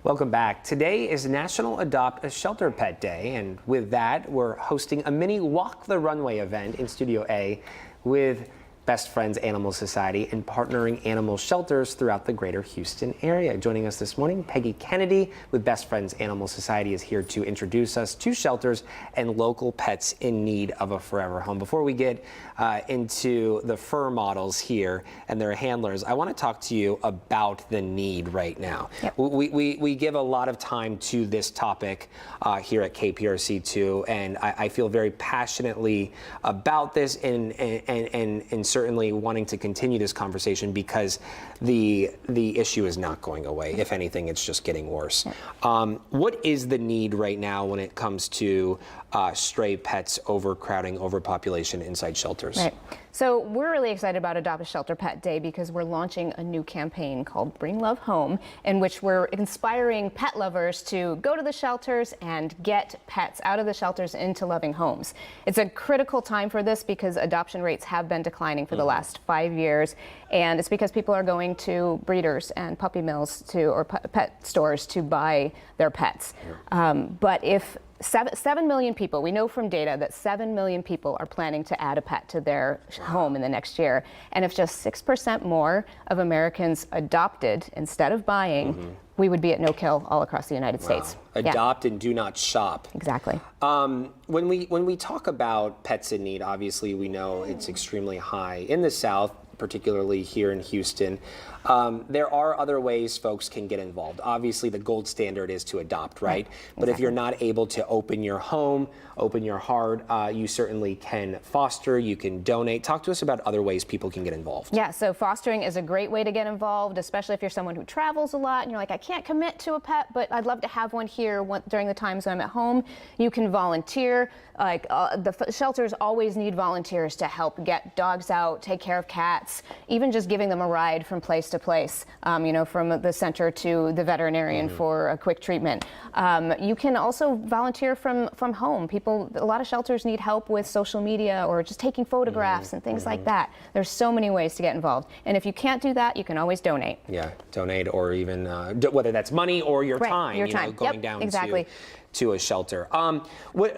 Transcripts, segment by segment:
Welcome back. Today is National Adopt a Shelter Pet Day, and with that, we're hosting a mini Walk the Runway event in Studio A with Best Friends Animal Society and partnering animal shelters throughout the greater Houston area. Joining us this morning, Peggy Kennedy with Best Friends Animal Society is here to introduce us to shelters and local pets in need of a forever home. Before we get into the fur models here and their handlers, I want to talk to you about the need right now. Yep. We give a lot of time to this topic here at KPRC2, and I feel very passionately about this and certainly wanting to continue this conversation because the issue is not going away. If anything, it's just getting worse. What is the need right now when it comes to stray pets, overcrowding, overpopulation inside shelters? Right. So we're really excited about Adopt a Shelter Pet Day because we're launching a new campaign called Bring Love Home, in which we're inspiring pet lovers to go to the shelters and get pets out of the shelters into loving homes. It's a critical time for this because adoption rates have been declining for the last 5 years, and it's because people are going to breeders and puppy mills or pet stores to buy their pets. But if 7 million people, we know from data that 7 million people are planning to add a pet to their home in the next year. And if just 6% more of Americans adopted instead of buying, we would be at no kill all across the United States. Adopt and do not shop. Exactly. When we talk about pets in need, obviously we know it's extremely high in the South, particularly here in Houston. There are other ways folks can get involved. Obviously, the gold standard is to adopt, right? But if you're not able to open your home, open your heart, you certainly can foster, you can donate. Talk to us about other ways people can get involved. Yeah, so fostering is a great way to get involved, especially if you're someone who travels a lot and you're like, I can't commit to a pet, but I'd love to have one here during the times when I'm at home. You can volunteer. The shelters always need volunteers to help get dogs out, take care of cats, even just giving them a ride from place to place, from the center to the veterinarian for a quick treatment. You can also volunteer from home. A lot of shelters need help with social media or just taking photographs and things like that. There's so many ways to get involved. And if you can't do that, you can always donate. Yeah, donate, or even whether that's money or your time, going down to a shelter.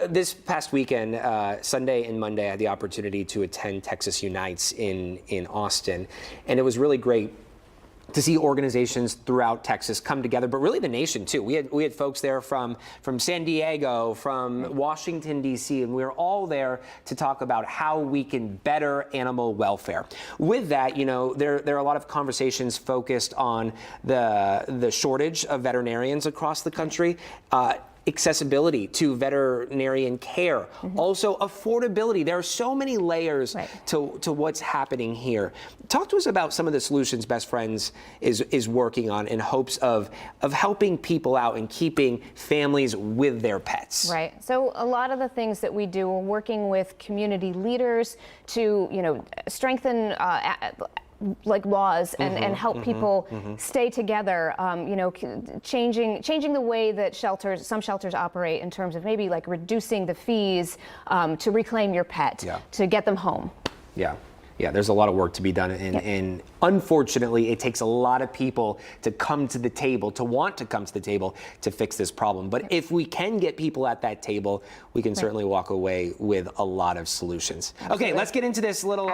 This past weekend, Sunday and Monday, I had the opportunity to attend Texas Unites in Austin, and it was really great to see organizations throughout Texas come together, but really the nation too. We had folks there from San Diego, from Washington, D.C., and we were all there to talk about how we can better animal welfare. With that, there are a lot of conversations focused on the shortage of veterinarians across the country, accessibility to veterinarian care, also affordability. There are so many layers to what's happening here. Talk to us about some of the solutions Best Friends is working on in hopes of helping people out and keeping families with their pets. Right. So a lot of the things that we do, we're working with community leaders to, strengthen laws and help people stay together, changing the way that some shelters operate in terms of maybe like reducing the fees to reclaim your pet, to get them home. Yeah, there's a lot of work to be done, and unfortunately, it takes a lot of people to come to the table, to want to come to the table to fix this problem. But if we can get people at that table, we can certainly walk away with a lot of solutions. Okay, let's get into this little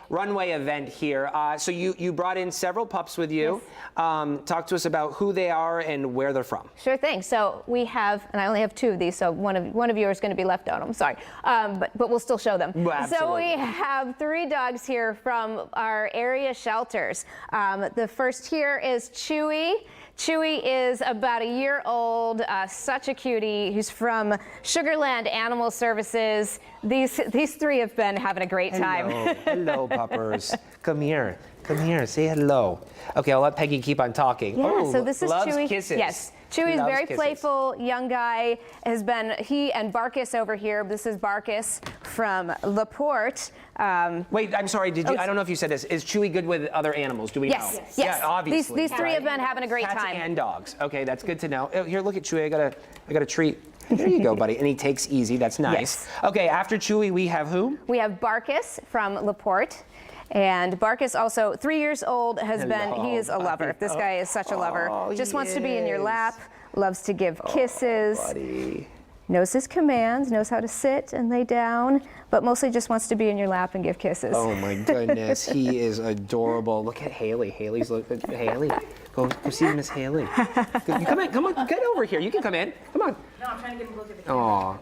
runway event here. So you brought in several pups with you. Talk to us about who they are and where they're from. Sure thing. So we have, and I only have 2 of these, so one of you is going to be left out. I'm sorry, but we'll still show them. So we have 3 dogs here from our area shelters. The first here is Chewy. Chewy is about a year old, such a cutie. He's from Sugarland Animal Services. These 3 have been having a great time. Hello, puppers. Come here, say hello. Okay, I'll let Peggy keep on talking. Yeah, so this is loves Chewy. Kisses. Yes. Chewy's very playful, young guy. He and Barkus over here. This is Barkus from LaPorte. Wait, I'm sorry. I don't know if you said this. Is Chewy good with other animals? Do we know? Yes. Yeah, obviously. These 3 have been having a great Cats time. and dogs. Okay, that's good to know. Here, look at Chewy. I got a treat. There you go, buddy. And he takes easy. That's nice. Okay, after Chewy, we have who? We have Barkus from LaPorte. And Barkus, also 3 years old, he is a lover. This guy is such a lover. Just wants to be in your lap, loves to give kisses. Buddy. Knows his commands, knows how to sit and lay down, but mostly just wants to be in your lap and give kisses. Oh my goodness, he is adorable. Look at Haley. Haley's Haley. Go see Miss Haley. Come on, get over here. You can come in. Come on. No, I'm trying to get him a look at the camera.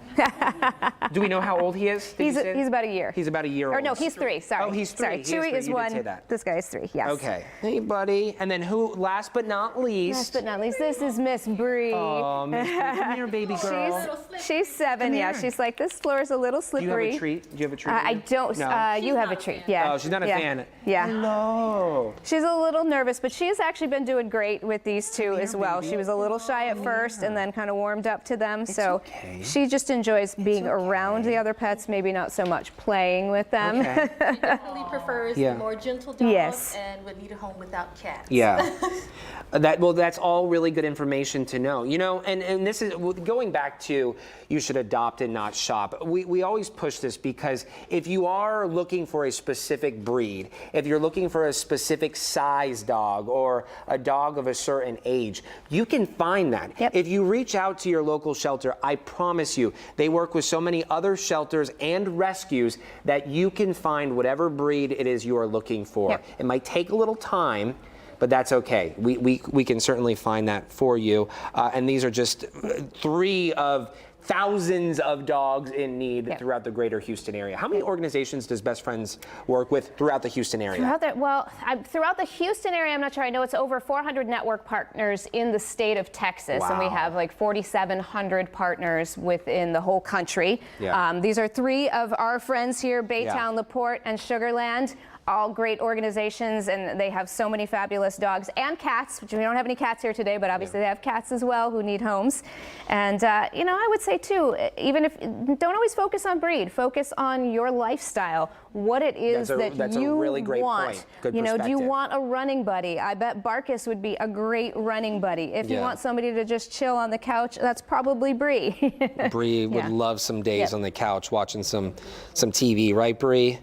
Aw. Do we know how old he is? He's about a year. He's about a year old. Or no, he's 3. Sorry. Oh, he's 3. Sorry, He is Chewy 3. is You did 1. say that. This guy is 3. Yes. Okay. Hey, buddy. And then who? Last but not least. Last but not least, this is Miss Bree. Oh, Miss Bree. Come here, baby girl. She's 7. Yeah, here. she's like, this floor is a little Do you slippery. have a treat? Do you have a treat? I don't. No. You have a treat. Yeah. Oh, she's not a fan. Yeah. Hello. She's a little nervous, but she's actually been doing great with these two as well. baby. She was a little shy at first and then kind of warmed up to them. So okay. she just enjoys being around the other pets, maybe not so much playing with them. Okay. She definitely prefers Yeah. the more gentle dogs Yes. and would need a home without cats. Yeah. That's all really good information to know. You know, and this is going back to you should adopt and not shop. We always push this because if you are looking for a specific breed, if you're looking for a specific size dog or a dog of a certain age, you can find that. Yep. If you reach out to your local shelter, I promise you, they work with so many other shelters and rescues that you can find whatever breed it is you are looking for. Yep. It might take a little time, but that's okay. We can certainly find that for you. And these are just 3 of thousands of dogs in need Yep. throughout the greater Houston area. How many organizations does Best Friends work with throughout the Houston area? Throughout the Houston area, I'm not sure. I know it's over 400 network partners in the state of Texas, and we Wow. have like 4,700 partners within the whole country. Yeah. These are 3 of our friends here, Baytown, Yeah. LaPorte, and Sugarland. All great organizations, and they have so many fabulous dogs and cats, which we don't have any cats here today, but obviously they have cats as well who need homes. And, I would say too, even if, don't always focus on breed, focus on your lifestyle, what it is That's a you really great want. point. Good do you perspective. want a running buddy? I bet Barkus would be a great running buddy. If you Yeah. want somebody to just chill on the couch, that's probably Bree. Bree would Yeah. love some days Yep. on the couch watching some TV, right, Bree?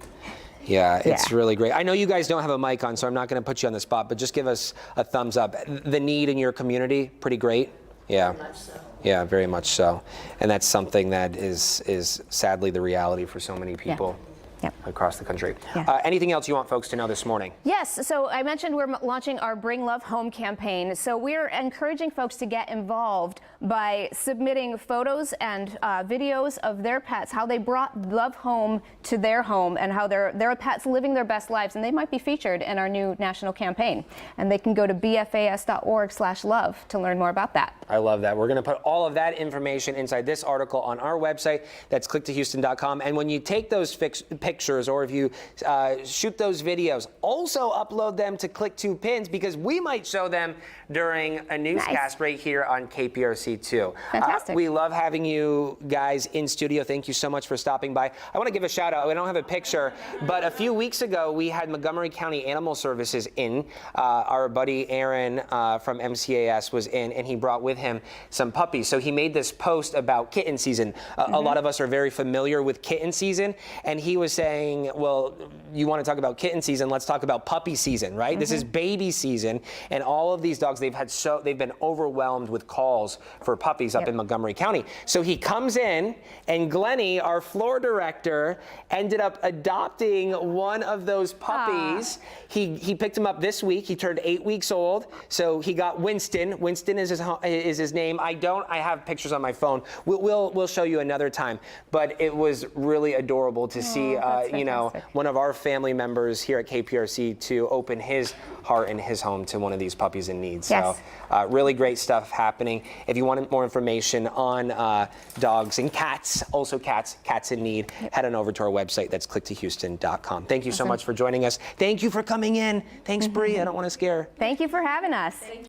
Yeah, it's Yeah. really great. I know you guys don't have a mic on, so I'm not going to put you on the spot, but just give us a thumbs up. The need in your community, pretty great? Yeah. Very much so. Yeah, very much so. And that's something that is sadly the reality for so many people. Yep. Across the country. Yeah. Anything else you want folks to know this morning? Yes, so I mentioned we're launching our Bring Love Home campaign. So we're encouraging folks to get involved by submitting photos and videos of their pets, how they brought love home to their home and how their pets living their best lives. And they might be featured in our new national campaign. And they can go to bfas.org/love to learn more about that. I love that. We're going to put all of that information inside this article on our website. That's clicktohouston.com. And when you take those pictures or if you shoot those videos, also upload them to Click to Pins because we might show them during a newscast right here on KPRC2. Fantastic. We love having you guys in studio. Thank you so much for stopping by. I want to give a shout out. I don't have a picture, but a few weeks ago we had Montgomery County Animal Services in. Our buddy Aaron from MCAS was in, and he brought with him some puppies. So he made this post about kitten season. A lot of us are very familiar with kitten season, and he was saying, well, you want to talk about kitten season, let's talk about puppy season, right? This is baby season, and all of these dogs, they've been overwhelmed with calls for puppies up in Montgomery County. So he comes in, and Glennie, our floor director, ended up adopting one of those puppies. He picked him up this week. He turned 8 weeks old, so he got Winston. Winston is his name. I have pictures on my phone. We'll show you another time. But it was really adorable to see, one of our family members here at KPRC to open his heart and his home to one of these puppies in need. Yes. So really great stuff happening. If you want more information on dogs and cats, also cats in need, head on over to our website. That's clicktohouston.com. Thank you so much for joining us. Thank you for coming in. Thanks, Bree. I don't want to scare her. Thank you for having us.